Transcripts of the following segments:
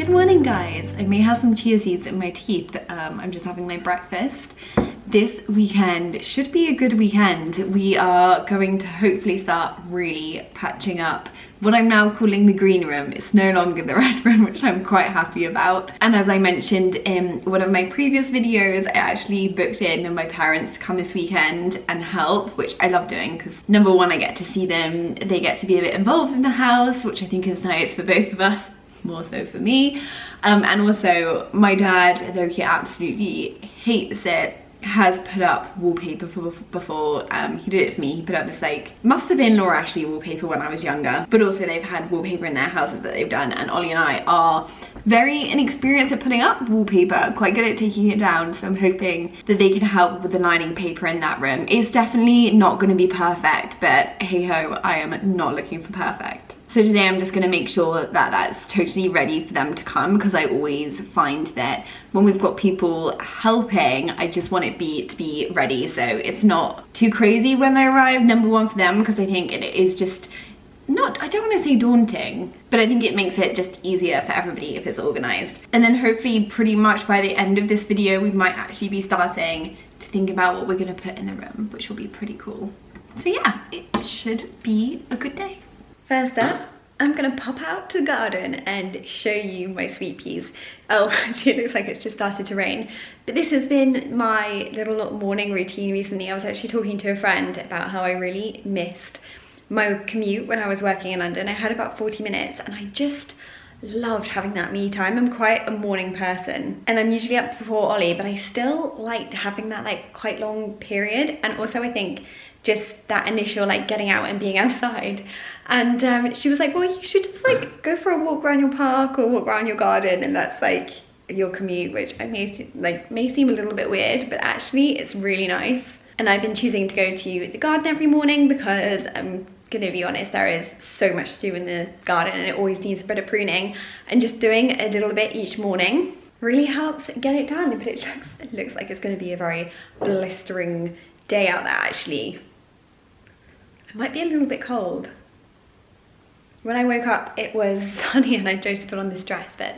Good morning, guys. I may have some chia seeds in my teeth. I'm just having my breakfast. This weekend should be a good weekend. We are going to hopefully start really patching up what I'm now calling the green room. It's no longer the red room, which I'm quite happy about. And as I mentioned in one of my previous videos, I actually booked in my parents to come this weekend and help, which I love doing because number one, I get to see them. They get to be a bit involved in the house, which I think is nice for both of us, more so for me. And also my dad, though he absolutely hates it, has put up wallpaper before. He did it for me. He put up this, like, must have been Laura Ashley wallpaper when I was younger, but also they've had wallpaper in their houses that they've done, and Ollie and I are very inexperienced at putting up wallpaper, quite good at taking it down, so I'm hoping that they can help with the lining paper in that room. It's definitely not going to be perfect, but hey ho, I am not looking for perfect. So today I'm just going to make sure that that's totally ready for them to come, because I always find that when we've got people helping, I just want it to be ready so it's not too crazy when they arrive. Number one for them, because I think it is just not, I don't want to say daunting, but I think it makes it just easier for everybody if it's organized. And then hopefully pretty much by the end of this video, we might actually be starting to think about what we're going to put in the room, which will be pretty cool. So yeah, it should be a good day. First up, I'm gonna pop out to the garden and show you my sweet peas. Oh, actually it looks like it's just started to rain. But this has been my little morning routine recently. I was actually talking to a friend about how I really missed my commute when I was working in London. I had about 40 minutes and I just loved having that me time. I'm quite a morning person and I'm usually up before Ollie, but I still liked having that like quite long period. And also I think just that initial like getting out and being outside. And she was like, well, you should just like go for a walk around your park or walk around your garden, and that's like your commute, which I may seem a little bit weird, but actually it's really nice. And I've been choosing to go to the garden every morning because I'm gonna be honest, there is so much to do in the garden and it always needs a bit of pruning, and just doing a little bit each morning really helps get it done. But it looks like it's gonna be a very blistering day out there. Actually, it might be a little bit cold. When I woke up, it was sunny and I chose to put on this dress, but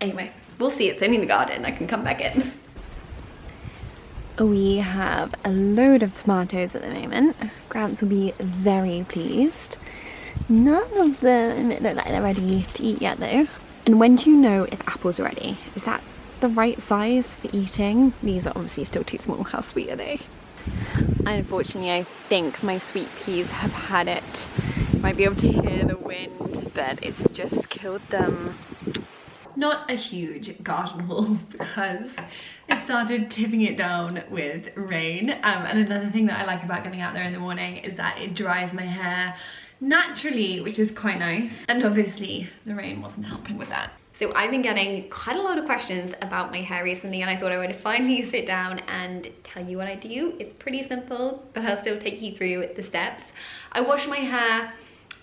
anyway, we'll see. It's only in the garden, I can come back in. We have a load of tomatoes at the moment. Gramps will be very pleased. None of them look like they're ready to eat yet though. And when do you know if apples are ready? Is that the right size for eating? These are obviously still too small. How sweet are they? Unfortunately, I think my sweet peas have had it. Might be able to hear the wind, but it's just killed them. Not a huge garden haul because it started tipping it down with rain. And another thing that I like about getting out there in the morning is that it dries my hair naturally, which is quite nice. And obviously the rain wasn't helping with that. So I've been getting quite a lot of questions about my hair recently, and I thought I would finally sit down and tell you what I do. It's pretty simple, but I'll still take you through the steps. I wash my hair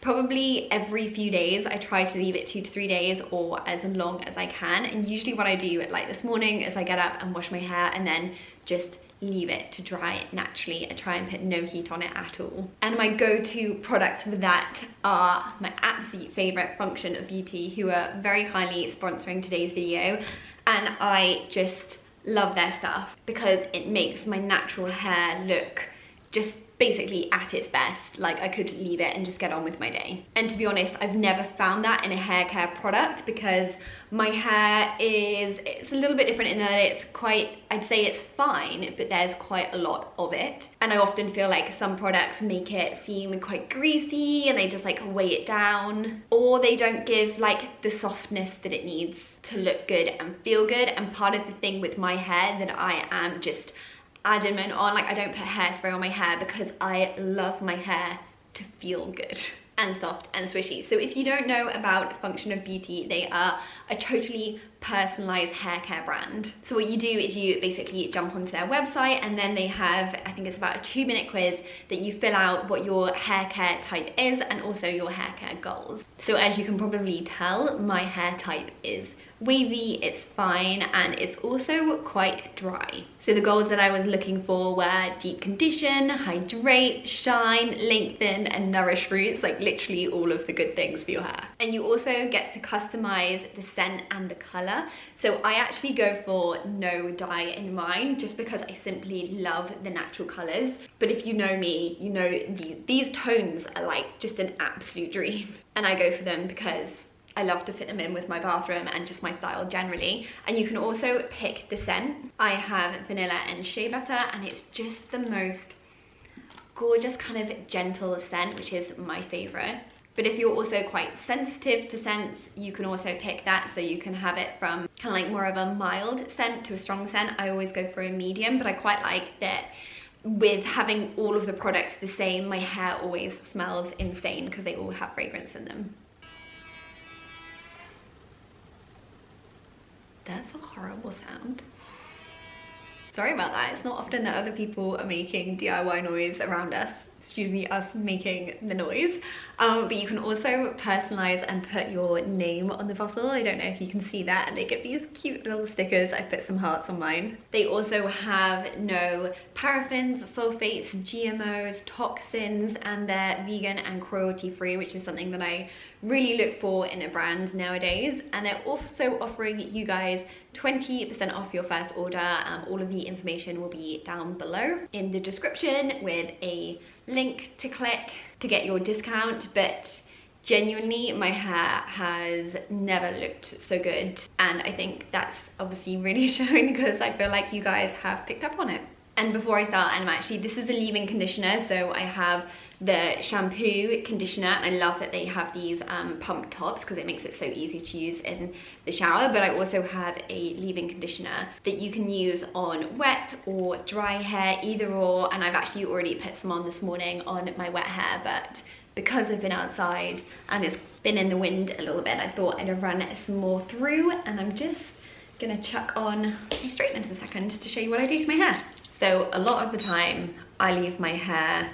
probably every few days. I try to leave it 2 to 3 days or as long as I can. And usually what I do, like this morning, is I get up and wash my hair and then just leave it to dry naturally. I try and put no heat on it at all. And my go-to products for that are my absolute favorite, Function of Beauty, who are very kindly sponsoring today's video. And I just love their stuff because it makes my natural hair look just basically at its best. Like I could leave it and just get on with my day. And to be honest, I've never found that in a hair care product because my hair it's a little bit different in that it's quite, I'd say it's fine, but there's quite a lot of it. And I often feel like some products make it seem quite greasy and they just like weigh it down, or they don't give like the softness that it needs to look good and feel good. And part of the thing with my hair that I am just adamant on, like I don't put hairspray on my hair because I love my hair to feel good and soft and swishy. So if you don't know about Function of Beauty, they are a totally personalized hair care brand. So what you do is you basically jump onto their website, and then they have, I think it's about a 2-minute quiz that you fill out what your hair care type is and also your hair care goals. So as you can probably tell, my hair type is wavy, it's fine, and it's also quite dry. So the goals that I was looking for were deep condition, hydrate, shine, lengthen, and nourish roots, like literally all of the good things for your hair. And you also get to customize the scent and the color. So I actually go for no dye in mine just because I simply love the natural colors. But if you know me, you know these tones are like just an absolute dream. And I go for them because I love to fit them in with my bathroom and just my style generally. And you can also pick the scent. I have vanilla and shea butter, and it's just the most gorgeous kind of gentle scent, which is my favorite. But if you're also quite sensitive to scents, you can also pick that. So you can have it from kind of like more of a mild scent to a strong scent. I always go for a medium, but I quite like that with having all of the products the same, my hair always smells insane because they all have fragrance in them. That's a horrible sound. Sorry about that. It's not often that other people are making DIY noise around us. It's usually us making the noise. But you can also personalize and put your name on the bottle. I don't know if you can see that. And they get these cute little stickers. I put some hearts on mine. They also have no paraffins, sulfates, GMOs, toxins, and they're vegan and cruelty free, which is something that I really look for in a brand nowadays. And they're also offering you guys 20% off your first order. All of the information will be down below in the description with a link to click to get your discount. But genuinely, my hair has never looked so good, and I think that's obviously really showing because I feel like you guys have picked up on it. And before I start, and this is a leave-in conditioner, so I have the shampoo, conditioner, and I love that they have these pump tops because it makes it so easy to use in the shower. But I also have a leave-in conditioner that you can use on wet or dry hair, either or, and I've actually already put some on this morning on my wet hair, but because I've been outside and it's been in the wind a little bit, I thought I'd run some more through, and I'm just gonna chuck on my straighteners a second to show you what I do to my hair. So a lot of the time I leave my hair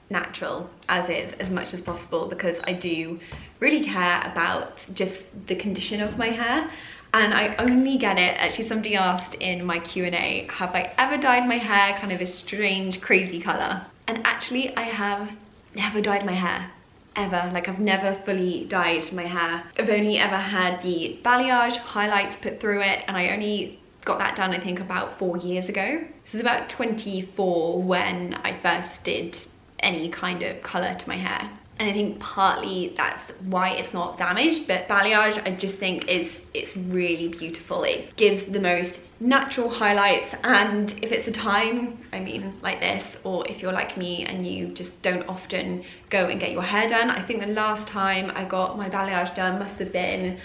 natural as is as much as possible because I do really care about just the condition of my hair. And I only get it, actually somebody asked in my Q&A, have I ever dyed my hair kind of a strange crazy color? And actually I have never dyed my hair ever. Like, I've never fully dyed my hair. I've only ever had the balayage highlights put through it, and I only got that done I think about 4 years ago. This was about 24 when I first did any kind of color to my hair, and I think partly that's why it's not damaged. But balayage, I just think it's really beautiful. It gives the most natural highlights, and if it's a time, I mean like this, or if you're like me and you just don't often go and get your hair done, I think the last time I got my balayage done must have been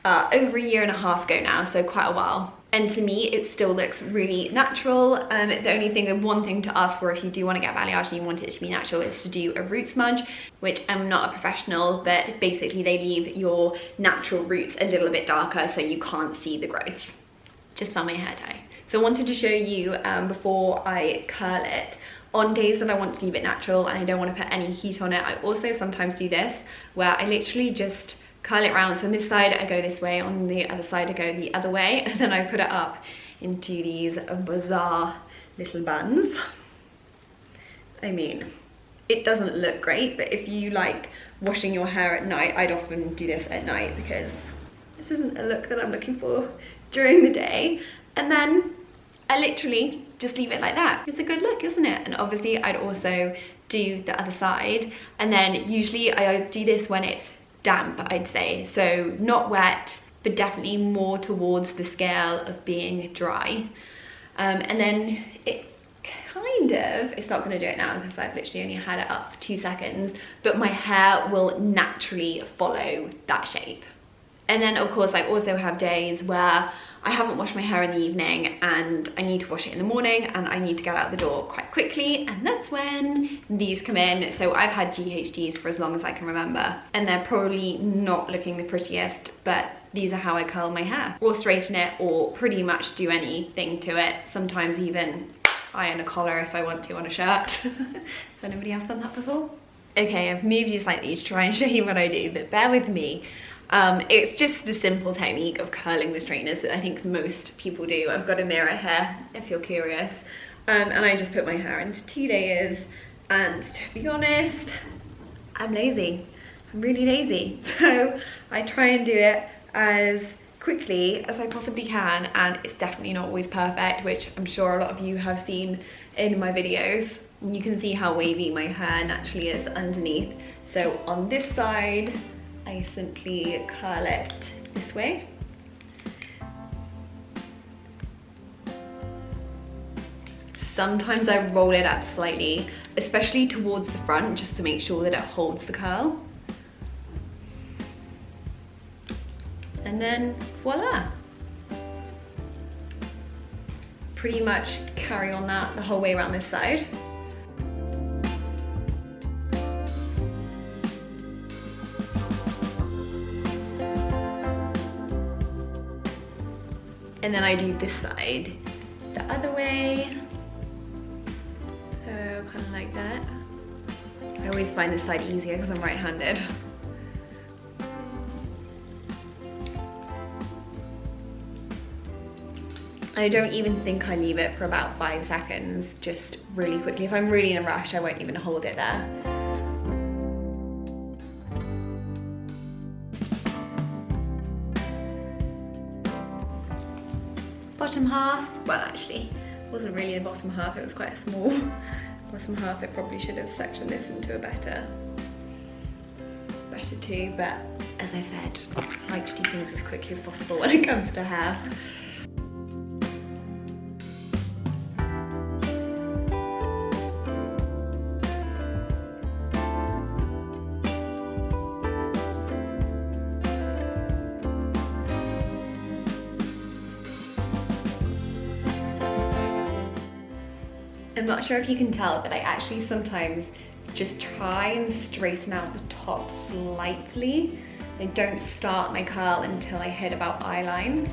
over 1.5 years ago now, so quite a while. And to me, it still looks really natural. The one thing to ask for if you do want to get balayage and you want it to be natural is to do a root smudge, which I'm not a professional, but basically they leave your natural roots a little bit darker so you can't see the growth. Just on my hair dye. So I wanted to show you before I curl it, on days that I want to leave it natural and I don't want to put any heat on it, I also sometimes do this, where I literally just curl it round. So on this side I go this way, on the other side I go the other way, and then I put it up into these bizarre little buns. I mean, it doesn't look great, but if you like washing your hair at night, I'd often do this at night because this isn't a look that I'm looking for during the day. And then I literally just leave it like that. It's a good look, isn't it? And obviously I'd also do the other side, and then usually I do this when it's damp, I'd say, so not wet, but definitely more towards the scale of being dry. And then it kind of, it's not going to do it now because I've literally only had it up for 2 seconds, but my hair will naturally follow that shape. And then of course I also have days where I haven't washed my hair in the evening and I need to wash it in the morning and I need to get out the door quite quickly, and that's when these come in. So I've had GHDs for as long as I can remember, and they're probably not looking the prettiest, but these are how I curl my hair, or straighten it, or pretty much do anything to it. Sometimes even iron a collar if I want to on a shirt. Has anybody else done that before? Okay, I've moved you slightly to try and show you what I do, but bear with me. It's just the simple technique of curling the straighteners that I think most people do. I've got a mirror here if you're curious, and I just put my hair into 2 layers, and to be honest, I'm lazy. I'm really lazy, so I try and do it as quickly as I possibly can, and it's definitely not always perfect, which I'm sure a lot of you have seen in my videos. You can see how wavy my hair naturally is underneath. So on this side, I simply curl it this way. Sometimes I roll it up slightly, especially towards the front, just to make sure that it holds the curl. And then voila. Pretty much carry on that the whole way around this side. And then I do this side the other way. So kind of like that. I always find this side easier because I'm right-handed. I don't even think I leave it for about 5 seconds, just really quickly. If I'm really in a rush, I won't even hold it there. Bottom half, well actually, it wasn't really the bottom half, it was quite a small bottom half. I probably should have sectioned this into a better too, but as I said, I like to do things as quickly as possible when it comes to hair. I'm not sure if you can tell, but I actually sometimes just try and straighten out the top slightly. I don't start my curl until I hit about eye line.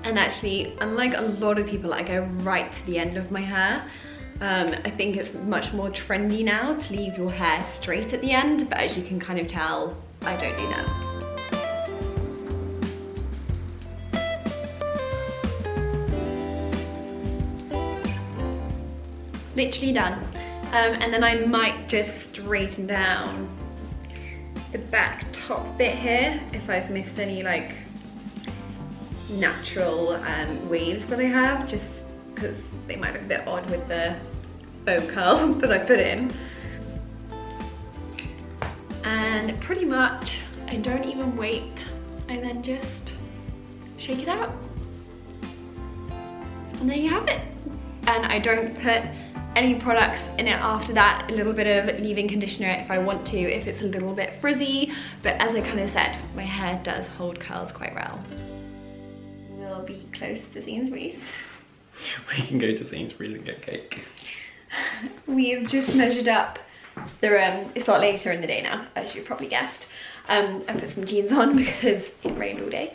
And actually, unlike a lot of people, I go right to the end of my hair. I think it's much more trendy now to leave your hair straight at the end, but as you can kind of tell, I don't do that. Literally done. And then I might just straighten down the back top bit here if I've missed any like natural waves that I have, just because they might look a bit odd with the faux curl that I put in. And pretty much I don't even wait, I then just shake it out, and there you have it. And I don't put any products in it after that. A little bit of leave-in conditioner if I want to, if it's a little bit frizzy, but as I kind of said, my hair does hold curls quite well. We'll be close to Sainsbury's. We can go to Sainsbury's and get cake. We have just measured up the it's not later in the day now, as you probably guessed. I put some jeans on because it rained all day,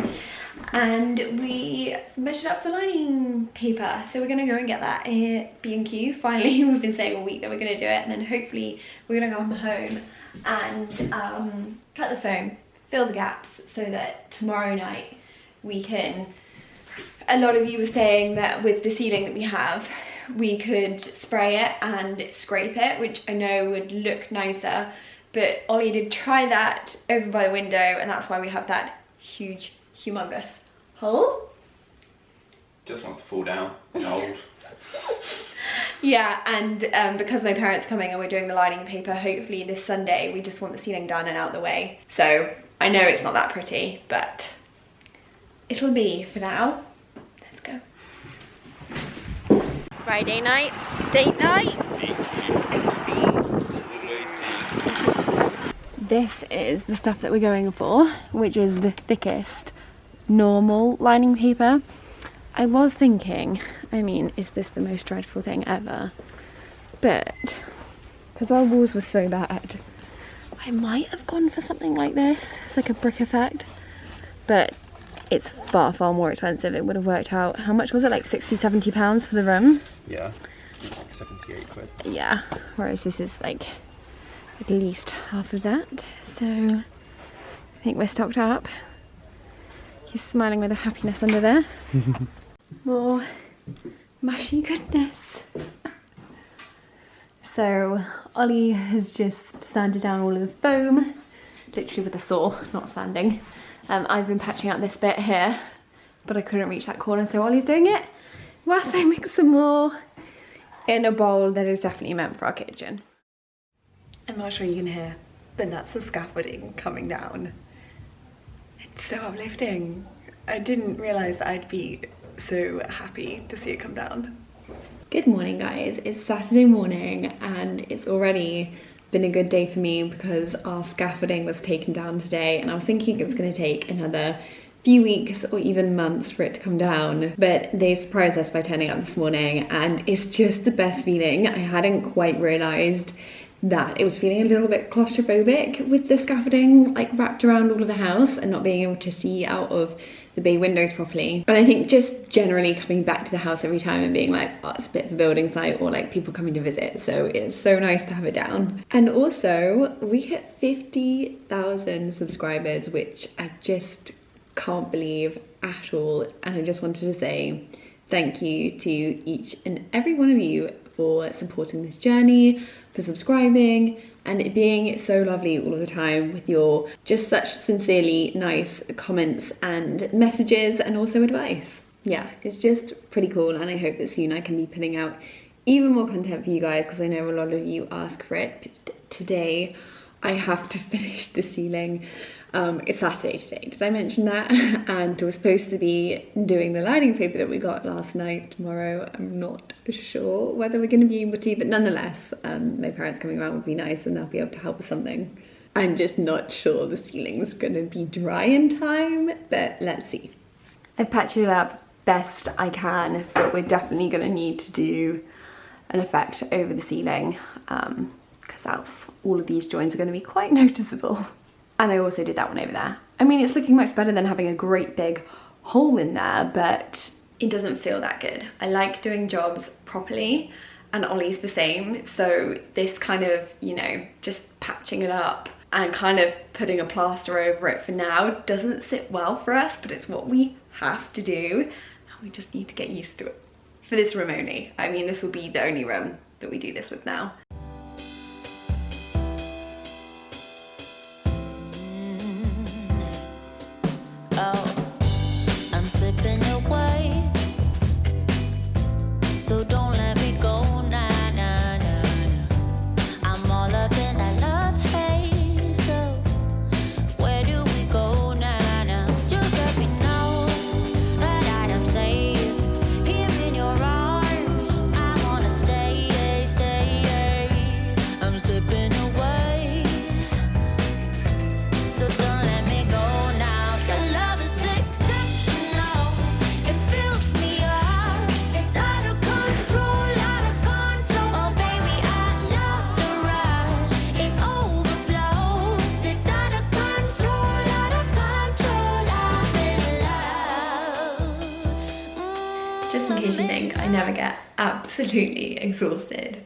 and we measured up the lining paper, so we're gonna go and get that at B&Q. Finally, we've been saying all week that we're gonna do it, and then hopefully we're gonna go on the home and cut the foam, fill the gaps, so that tomorrow night we can. A lot of you were saying that with the ceiling that we have, we could spray it and scrape it, which I know would look nicer, but Ollie did try that over by the window, and that's why we have that huge, humongous hole. Just wants to fall down, it's old. Yeah, and because my parents are coming and we're doing the lining paper hopefully this Sunday, we just want the ceiling done and out the way. So I know it's not that pretty, but it'll be for now. Let's go. Friday night, date night. This is the stuff that we're going for, which is the thickest normal lining paper. I was thinking, I mean, is this the most dreadful thing ever? But, because our walls were so bad, I might have gone for something like this. It's like a brick effect. But it's far, far more expensive. It would have worked out, how much was it, like 60, 70 pounds for the room? Yeah, like 78 quid. Yeah, whereas this is like at least half of that. So I think we're stocked up. He's smiling with a happiness under there. More mushy goodness. So Ollie has just sanded down all of the foam, literally with a saw, not sanding. I've been patching out this bit here, but I couldn't reach that corner, so Ollie's doing it. Whilst I mix some more in a bowl that is definitely meant for our kitchen. I'm not sure you can hear, but that's the scaffolding coming down. It's so uplifting. I didn't realise that I'd be so happy to see it come down. Good morning, guys. It's Saturday morning and it's already been a good day for me because our scaffolding was taken down today, and I was thinking it was going to take another few weeks or even months for it to come down, but they surprised us by turning up this morning, and it's just the best feeling. I hadn't quite realised that it was feeling a little bit claustrophobic with the scaffolding like wrapped around all of the house and not being able to see out of the bay windows properly. And I think just generally coming back to the house every time and being like, oh, it's a bit of a building site, or like people coming to visit, so it's so nice to have it down. And also we hit 50,000 subscribers, which I just can't believe at all, and I just wanted to say thank you to each and every one of you for supporting this journey, for subscribing, and it being so lovely all of the time with your just such sincerely nice comments and messages and also advice. Yeah, it's just pretty cool, and I hope that soon I can be putting out even more content for you guys, because I know a lot of you ask for it. But today I have to finish the ceiling. It's Saturday today, did I mention that? And we're supposed to be doing the lining paper that we got last night tomorrow. I'm not sure whether we're going to be able to, but nonetheless, my parents coming around would be nice and they'll be able to help with something. I'm just not sure the ceiling's going to be dry in time, but let's see. I've patched it up best I can, but we're definitely going to need to do an effect over the ceiling, because else all of these joints are going to be quite noticeable. And I also did that one over there. I mean, it's looking much better than having a great big hole in there, but it doesn't feel that good. I like doing jobs properly, and Ollie's the same. So this kind of, you know, just patching it up and kind of putting a plaster over it for now doesn't sit well for us, but it's what we have to do, and we just need to get used to it. For this room only. I mean, this will be the only room that we do this with now. So don't let me go, nah, nah, nah, nah. I'm all up in that love haze, so where do we go, nah, nah? Just let me know that I am safe here in your arms. I wanna stay, stay. I'm slipping away, so don't let me go now. Your love is exceptional, it fills me up, it's out of control, out of control. Oh baby, I love the rush, it overflows, it's out of control, out of control. I'm in love. Just in case you think I never get absolutely exhausted,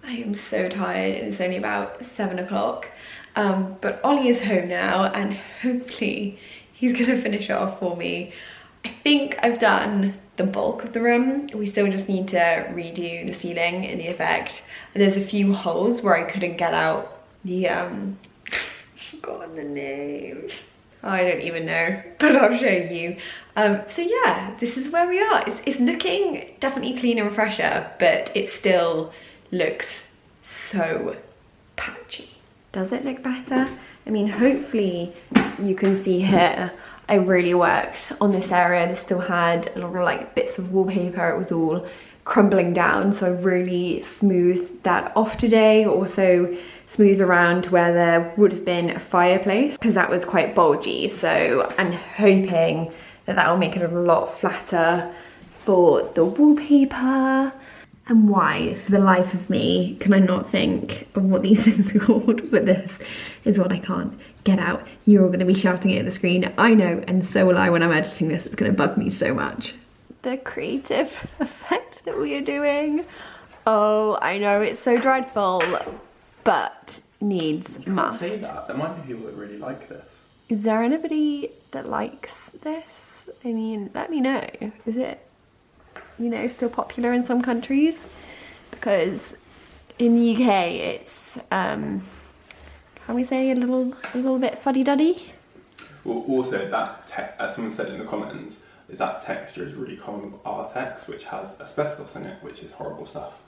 I am so tired. It's only about 7 o'clock, but Ollie is home now, and hopefully he's gonna finish it off for me. I think I've done the bulk of the room. We still just need to redo the ceiling in the effect. And there's a few holes where I couldn't get out the forgotten the name. I don't even know, but I'll show you. So yeah, this is where we are. It's looking definitely cleaner and fresher, but it still looks so patchy. Does it look better? I mean, hopefully you can see here, I really worked on this area. This still had a lot of like bits of wallpaper. It was all crumbling down, so I really smoothed that off today. Also smoothed around where there would have been a fireplace, because that was quite bulgy. So I'm hoping that that will make it a lot flatter for the wallpaper. And why, for the life of me, can I not think of what these things are called? But this is what I can't get out. You're all going to be shouting it at the screen. I know, and so will I when I'm editing this. It's going to bug me so much. The creative effect that we are doing. Oh, I know, it's so dreadful, but needs must. Say that. There might be people that really like this. Is there anybody that likes this? I mean, let me know. Is it, you know, still popular in some countries? Because in the UK it's can we say a little bit fuddy-duddy? Well, also that as someone said in the comments, that texture is really common with Artex, which has asbestos in it, which is horrible stuff.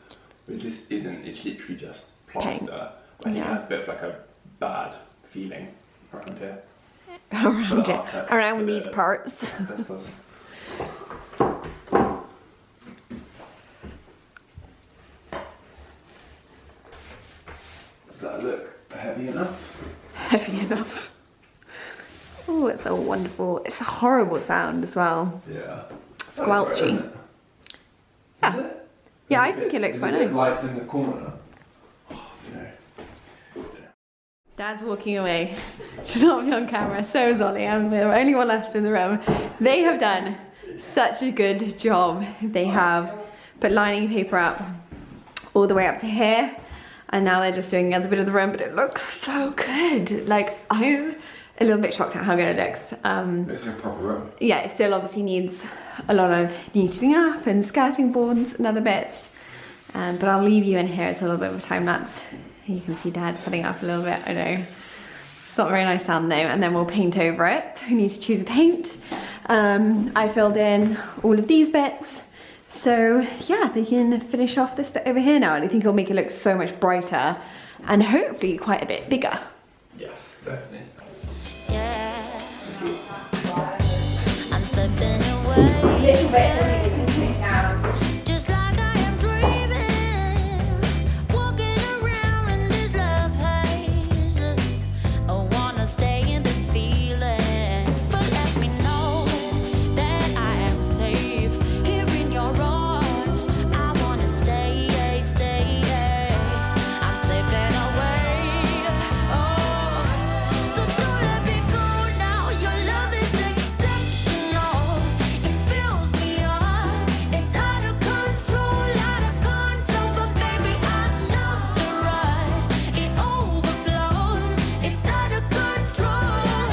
Whereas this isn't, it's literally just plaster. I think it has a bit of like a bad feeling around here. Around it, around these parts. Asbestos. Does that look heavy enough? Heavy enough. Oh, it's a wonderful, it's a horrible sound as well. Yeah. Squelchy. Right, yeah. It? Yeah, I think it looks quite nice. Light in the corner. Oh, Dad's walking away to not be on camera, so is Ollie. I'm the only one left in the room. They have done such a good job. They have put lining paper up all the way up to here, and now they're just doing the other bit of the room, but it looks so good. Like, I'm a little bit shocked at how good it looks. It's like a proper room. Yeah, it still obviously needs a lot of neatening up and skirting boards and other bits. But I'll leave you in here. It's a little bit of a time lapse. You can see Dad putting up a little bit. I know. It's not a very nice sound though. And then we'll paint over it. We need to choose a paint. I filled in all of these bits. So yeah, they can finish off this bit over here now. And I think it'll make it look so much brighter and hopefully quite a bit bigger. Yes, definitely. Yeah. I'm slipping away. Little bit so we can take down. Just like I am dreaming, walking around in this love haze. I wanna stay in this feeling, but let me know that I am safe here in your arms. I wanna stay. I'm slipping away. Oh, so don't let me go now. Your love is exceptional. It fills me up. It's out of control, but baby, I love the rush. It overflows. It's out of control.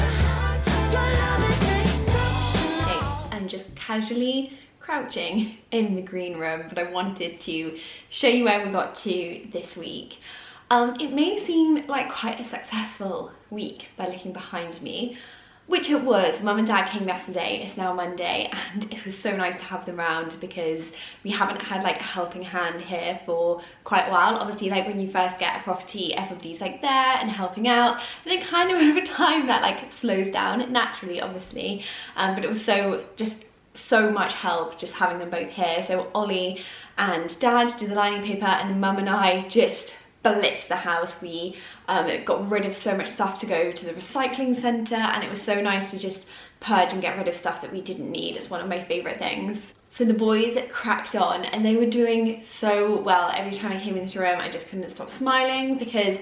Your love is exceptional. I'm just casually crouching in the green room, but I wanted to show you where we got to this week. It may seem like quite a successful week by looking behind me, which it was. Mum and Dad came yesterday, it's now Monday, and it was so nice to have them around because we haven't had like a helping hand here for quite a while. Obviously, like when you first get a property, everybody's like there and helping out, and then kind of over time that like slows down naturally, obviously, but it was so much help just having them both here. So Ollie and Dad did the lining paper, and Mum and I just blitzed the house. We got rid of so much stuff to go to the recycling centre, and it was so nice to just purge and get rid of stuff that we didn't need. It's one of my favourite things. So the boys cracked on and they were doing so well. Every time I came in this room I just couldn't stop smiling because,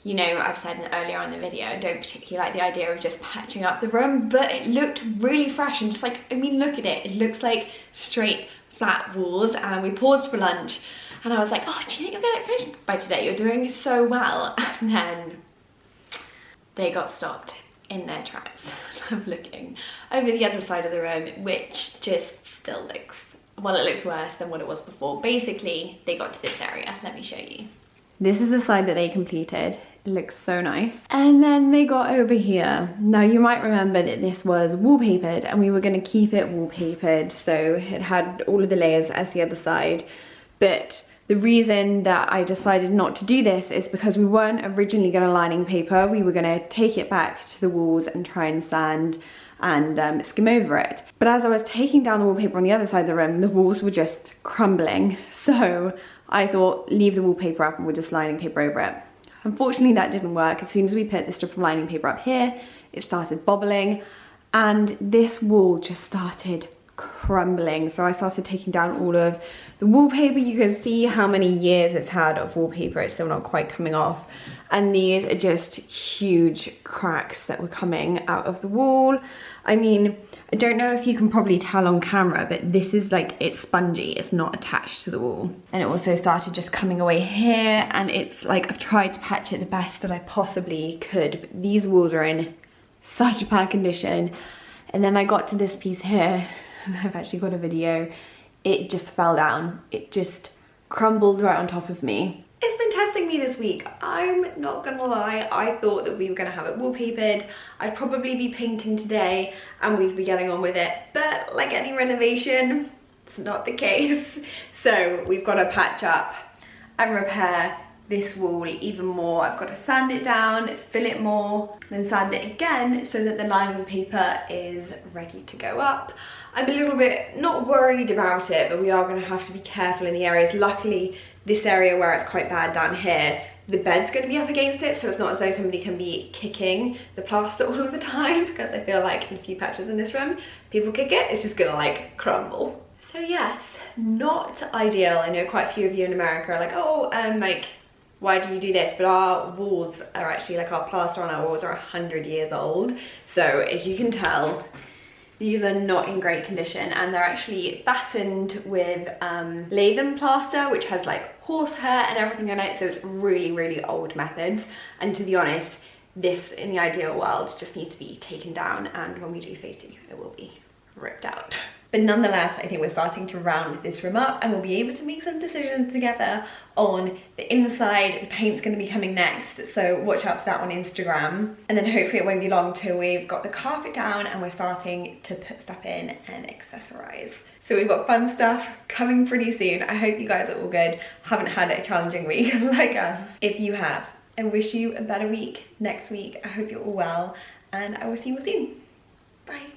you know, I've said earlier on in the video, I don't particularly like the idea of just patching up the room, but it looked really fresh and just like, I mean, look at it. It looks like straight flat walls. And we paused for lunch and I was like, oh, do you think you'll get it finished by today? You're doing so well. And then they got stopped in their tracks. I'm looking over the other side of the room, which just still looks, well, it looks worse than what it was before. Basically, they got to this area. Let me show you. This is the side that they completed. It looks so nice. And then they got over here. Now you might remember that this was wallpapered and we were gonna keep it wallpapered, so it had all of the layers as the other side. But the reason that I decided not to do this is because we weren't originally gonna lining paper. We were gonna take it back to the walls and try and sand and skim over it. But as I was taking down the wallpaper on the other side of the room, the walls were just crumbling. So I thought, leave the wallpaper up and we'll just lining paper over it. Unfortunately, that didn't work. As soon as we put the strip of lining paper up here, it started bobbling and this wall just started crumbling. So I started taking down all of the wallpaper. You can see how many years it's had of wallpaper. It's still not quite coming off. And these are just huge cracks that were coming out of the wall. I mean, I don't know if you can probably tell on camera, but this is like, it's spongy, it's not attached to the wall. And it also started just coming away here, and it's like, I've tried to patch it the best that I possibly could, but these walls are in such a bad condition. And then I got to this piece here, and I've actually got a video, it just fell down. It just crumbled right on top of me. It's been testing me this week. I'm not gonna lie, I thought that we were gonna have it wallpapered. I'd probably be painting today and we'd be getting on with it. But like any renovation, it's not the case. So we've got to patch up and repair this wall even more. I've got to sand it down, fill it more, then sand it again so that the line of the paper is ready to go up. I'm a little bit not worried about it, but we are going to have to be careful in the areas. Luckily, this area where it's quite bad down here, the bed's going to be up against it, so it's not as though somebody can be kicking the plaster all of the time, because I feel like in a few patches in this room, people kick it, it's just going to like crumble. So yes, not ideal. I know quite a few of you in America are like, oh, like, why do you do this? But our walls are actually, like, our plaster on our walls are 100 years old. So as you can tell, these are not in great condition, and they're actually battened with latham plaster, which has like horsehair and everything in it. So it's really, really old methods. And to be honest, this in the ideal world just needs to be taken down, and when we do phase 2, it will be ripped out. But nonetheless, I think we're starting to round this room up, and we'll be able to make some decisions together on the inside. The paint's going to be coming next, so watch out for that on Instagram. And then hopefully it won't be long till we've got the carpet down and we're starting to put stuff in and accessorize. So we've got fun stuff coming pretty soon. I hope you guys are all good, haven't had a challenging week like us. If you have, I wish you a better week next week. I hope you're all well, and I will see you all soon. Bye.